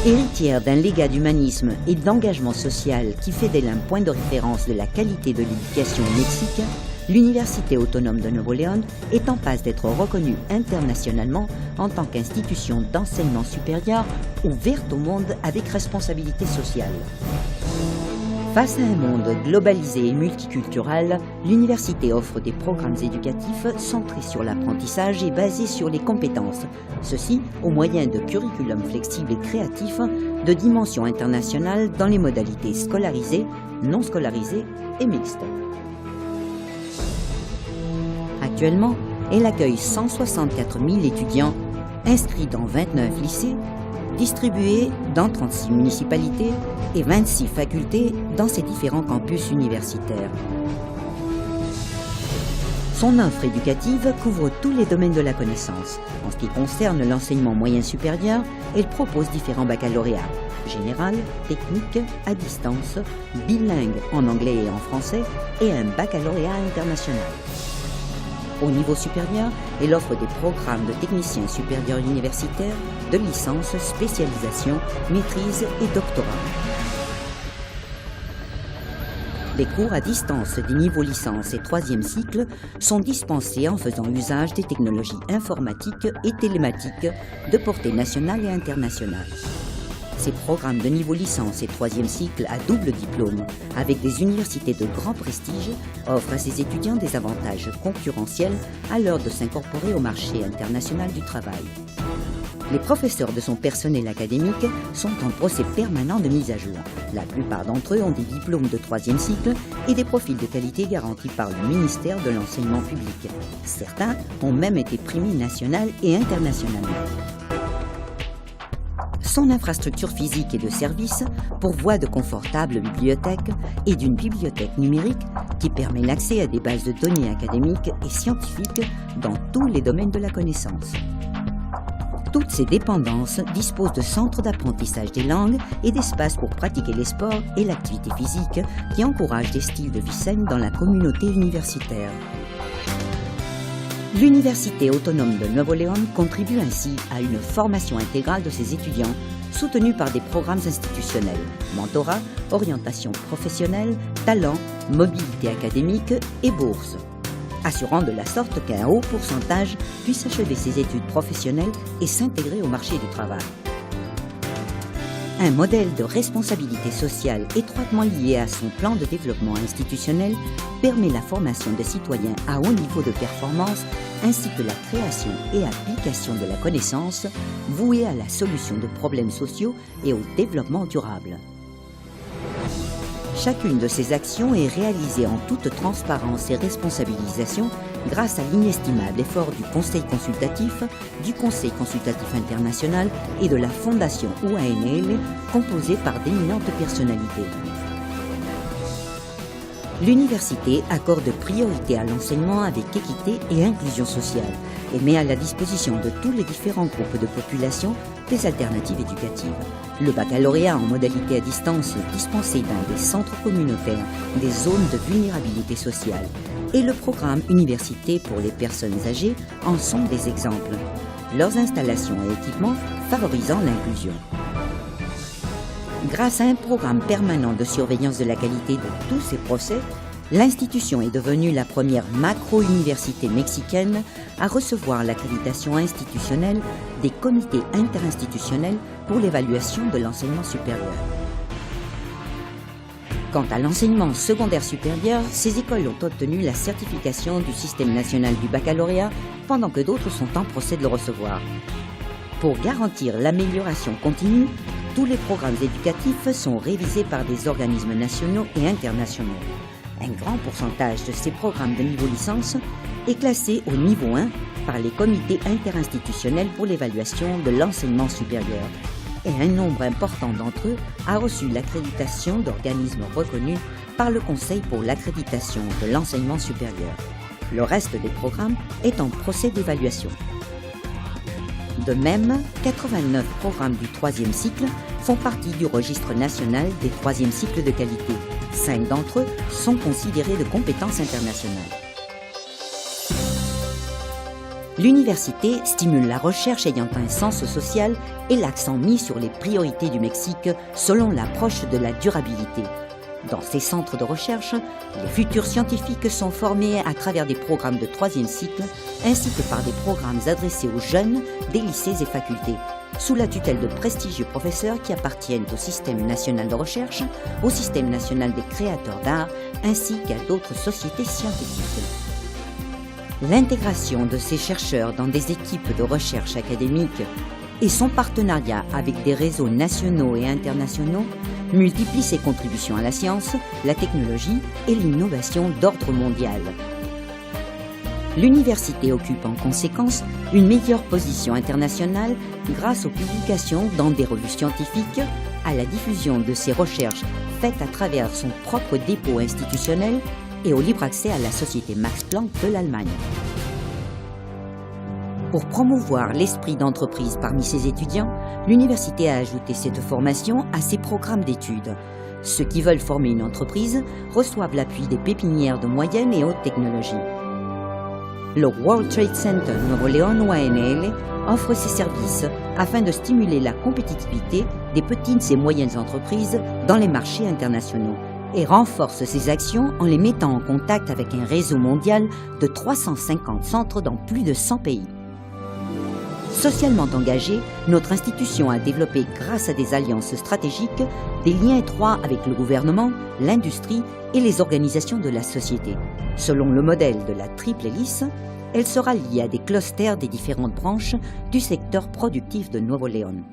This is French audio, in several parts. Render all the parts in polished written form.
Héritière d'un légat d'humanisme et d'engagement social qui fait d'elle un point de référence de la qualité de l'éducation au Mexique, l'Université autonome de Nuevo León est en passe d'être reconnue internationalement en tant qu'institution d'enseignement supérieur ouverte au monde avec responsabilité sociale. Face à un monde globalisé et multiculturel, l'université offre des programmes éducatifs centrés sur l'apprentissage et basés sur les compétences, ceci au moyen de curriculums flexibles et créatifs de dimension internationale dans les modalités scolarisées, non scolarisées et mixtes. Actuellement, elle accueille 164 000 étudiants inscrits dans 29 lycées, distribués dans 36 municipalités et 26 facultés dans ses différents campus universitaires. Son offre éducative couvre tous les domaines de la connaissance. En ce qui concerne l'enseignement moyen supérieur, elle propose différents baccalauréats, général, technique, à distance, bilingue en anglais et en français, et un baccalauréat international. Au niveau supérieur, elle offre des programmes de technicien supérieur universitaire, de licence, spécialisation, maîtrise et doctorat. Les cours à distance des niveaux licence et 3e cycle sont dispensés en faisant usage des technologies informatiques et télématiques de portée nationale et internationale. Ces programmes de niveau licence et 3e cycle à double diplôme, avec des universités de grand prestige, offrent à ces étudiants des avantages concurrentiels à l'heure de s'incorporer au marché international du travail. Les professeurs de son personnel académique sont en procès permanent de mise à jour. La plupart d'entre eux ont des diplômes de 3e cycle et des profils de qualité garantis par le ministère de l'Enseignement public. Certains ont même été primés national et internationalement. Son infrastructure physique et de service pourvoit de confortables bibliothèques et d'une bibliothèque numérique qui permet l'accès à des bases de données académiques et scientifiques dans tous les domaines de la connaissance. Toutes ces dépendances disposent de centres d'apprentissage des langues et d'espaces pour pratiquer les sports et l'activité physique qui encouragent des styles de vie saine dans la communauté universitaire. L'Université autonome de Nuevo León contribue ainsi à une formation intégrale de ses étudiants, soutenue par des programmes institutionnels, mentorat, orientation professionnelle, talent, mobilité académique et bourse, assurant de la sorte qu'un haut pourcentage puisse achever ses études professionnelles et s'intégrer au marché du travail. Un modèle de responsabilité sociale étroitement lié à son plan de développement institutionnel permet la formation de citoyens à haut niveau de performance ainsi que la création et application de la connaissance vouée à la solution de problèmes sociaux et au développement durable. Chacune de ces actions est réalisée en toute transparence et responsabilisation grâce à l'inestimable effort du Conseil consultatif, du Conseil consultatif international et de la Fondation UANL, composée par d'éminentes personnalités. L'université accorde priorité à l'enseignement avec équité et inclusion sociale et met à la disposition de tous les différents groupes de population des alternatives éducatives. Le baccalauréat en modalité à distance dispensé dans des centres communautaires, des zones de vulnérabilité sociale et le programme Université pour les personnes âgées en sont des exemples. Leurs installations et équipements favorisant l'inclusion. Grâce à un programme permanent de surveillance de la qualité de tous ces procès, l'institution est devenue la première macro-université mexicaine à recevoir l'accréditation institutionnelle des comités interinstitutionnels pour l'évaluation de l'enseignement supérieur. Quant à l'enseignement secondaire supérieur, ces écoles ont obtenu la certification du système national du baccalauréat pendant que d'autres sont en procès de le recevoir. Pour garantir l'amélioration continue, tous les programmes éducatifs sont révisés par des organismes nationaux et internationaux. Un grand pourcentage de ces programmes de niveau licence est classé au niveau 1 par les comités interinstitutionnels pour l'évaluation de l'enseignement supérieur et un nombre important d'entre eux a reçu l'accréditation d'organismes reconnus par le Conseil pour l'accréditation de l'enseignement supérieur. Le reste des programmes est en procès d'évaluation. De même, 89 programmes du 3e cycle font partie du registre national des 3e cycles de qualité. 5 d'entre eux sont considérés de compétences internationales. l'université stimule la recherche ayant un sens social et l'accent mis sur les priorités du Mexique selon l'approche de la durabilité. Dans ces centres de recherche, les futurs scientifiques sont formés à travers des programmes de 3e cycle ainsi que par des programmes adressés aux jeunes des lycées et facultés, sous la tutelle de prestigieux professeurs qui appartiennent au Système national de recherche, au Système national des créateurs d'art ainsi qu'à d'autres sociétés scientifiques. L'intégration de ces chercheurs dans des équipes de recherche académique et son partenariat avec des réseaux nationaux et internationaux multiplie ses contributions à la science, la technologie et l'innovation d'ordre mondial. L'université occupe en conséquence une meilleure position internationale grâce aux publications dans des revues scientifiques, à la diffusion de ses recherches faites à travers son propre dépôt institutionnel et au libre accès à la société Max Planck de l'Allemagne. Pour promouvoir l'esprit d'entreprise parmi ses étudiants, l'université a ajouté cette formation à ses programmes d'études. Ceux qui veulent former une entreprise reçoivent l'appui des pépinières de moyenne et haute technologie. Le World Trade Center Nuevo León UANL offre ses services afin de stimuler la compétitivité des petites et moyennes entreprises dans les marchés internationaux et renforce ses actions en les mettant en contact avec un réseau mondial de 350 centres dans plus de 100 pays. Socialement engagée, notre institution a développé, grâce à des alliances stratégiques, des liens étroits avec le gouvernement, l'industrie et les organisations de la société. Selon le modèle de la triple hélice, elle sera liée à des clusters des différentes branches du secteur productif de Nuevo León.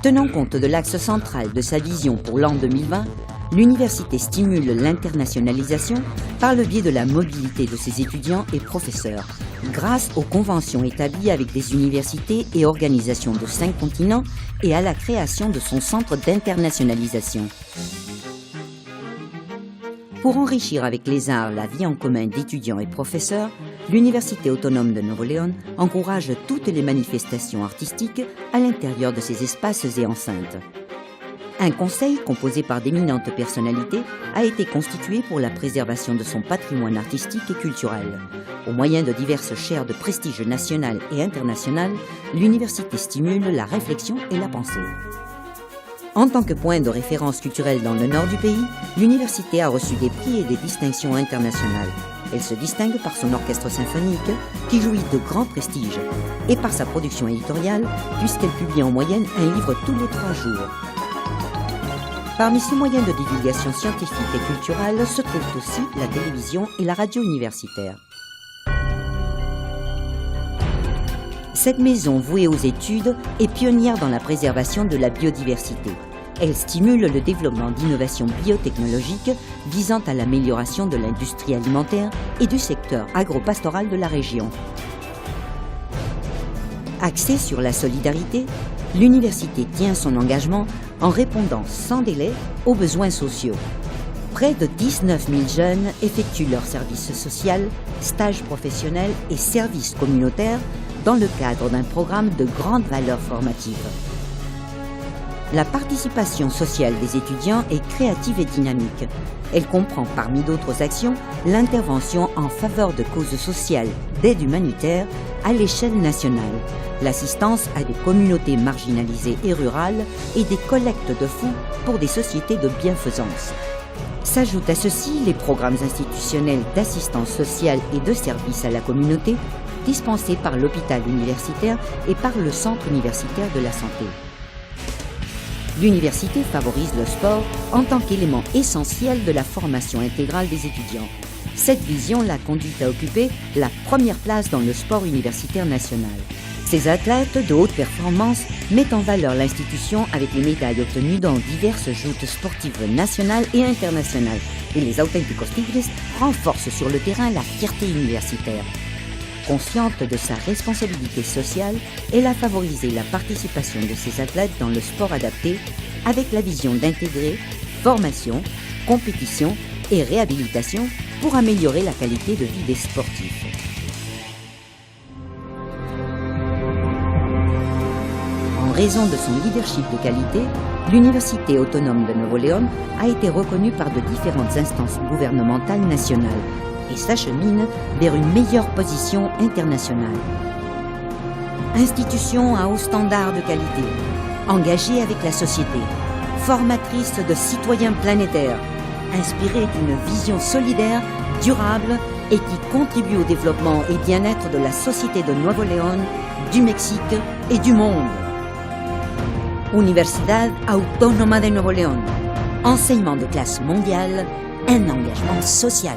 Tenant compte de l'axe central de sa vision pour l'an 2020, l'université stimule l'internationalisation par le biais de la mobilité de ses étudiants et professeurs, grâce aux conventions établies avec des universités et organisations de 5 continents et à la création de son centre d'internationalisation. Pour enrichir avec les arts la vie en commun d'étudiants et professeurs, l'Université autonome de Nuevo León encourage toutes les manifestations artistiques à l'intérieur de ses espaces et enceintes. Un conseil composé par d'éminentes personnalités a été constitué pour la préservation de son patrimoine artistique et culturel. Au moyen de diverses chaires de prestige national et international, l'université stimule la réflexion et la pensée. En tant que point de référence culturelle dans le nord du pays, l'université a reçu des prix et des distinctions internationales. Elle se distingue par son orchestre symphonique, qui jouit de grands prestiges, et par sa production éditoriale, puisqu'elle publie en moyenne un livre tous les 3 jours. Parmi ses moyens de divulgation scientifique et culturelle se trouvent aussi la télévision et la radio universitaire. Cette maison vouée aux études est pionnière dans la préservation de la biodiversité. Elle stimule le développement d'innovations biotechnologiques visant à l'amélioration de l'industrie alimentaire et du secteur agropastoral de la région. Axée sur la solidarité, l'université tient son engagement en répondant sans délai aux besoins sociaux. Près de 19 000 jeunes effectuent leur service social, stages professionnels et services communautaires dans le cadre d'un programme de grande valeur formative. La participation sociale des étudiants est créative et dynamique. Elle comprend parmi d'autres actions l'intervention en faveur de causes sociales d'aide humanitaire à l'échelle nationale, l'assistance à des communautés marginalisées et rurales et des collectes de fonds pour des sociétés de bienfaisance. S'ajoutent à ceci les programmes institutionnels d'assistance sociale et de service à la communauté dispensés par l'hôpital universitaire et par le Centre universitaire de la santé. L'université favorise le sport en tant qu'élément essentiel de la formation intégrale des étudiants. Cette vision l'a conduite à occuper la première place dans le sport universitaire national. Ces athlètes de haute performance mettent en valeur l'institution avec les médailles obtenues dans diverses joutes sportives nationales et internationales. Et les Auténticos Tigres renforcent sur le terrain la fierté universitaire. Consciente de sa responsabilité sociale, elle a favorisé la participation de ses athlètes dans le sport adapté avec la vision d'intégrer formation, compétition et réhabilitation pour améliorer la qualité de vie des sportifs. En raison de son leadership de qualité, l'Université autonome de Nuevo León a été reconnue par de différentes instances gouvernementales nationales. et s'achemine vers une meilleure position internationale. Institution à haut standard de qualité, engagée avec la société, formatrice de citoyens planétaires, inspirée d'une vision solidaire, durable et qui contribue au développement et bien-être de la société de Nuevo León, du Mexique et du monde. Universidad Autónoma de Nuevo León. Enseignement de classe mondiale, un engagement social.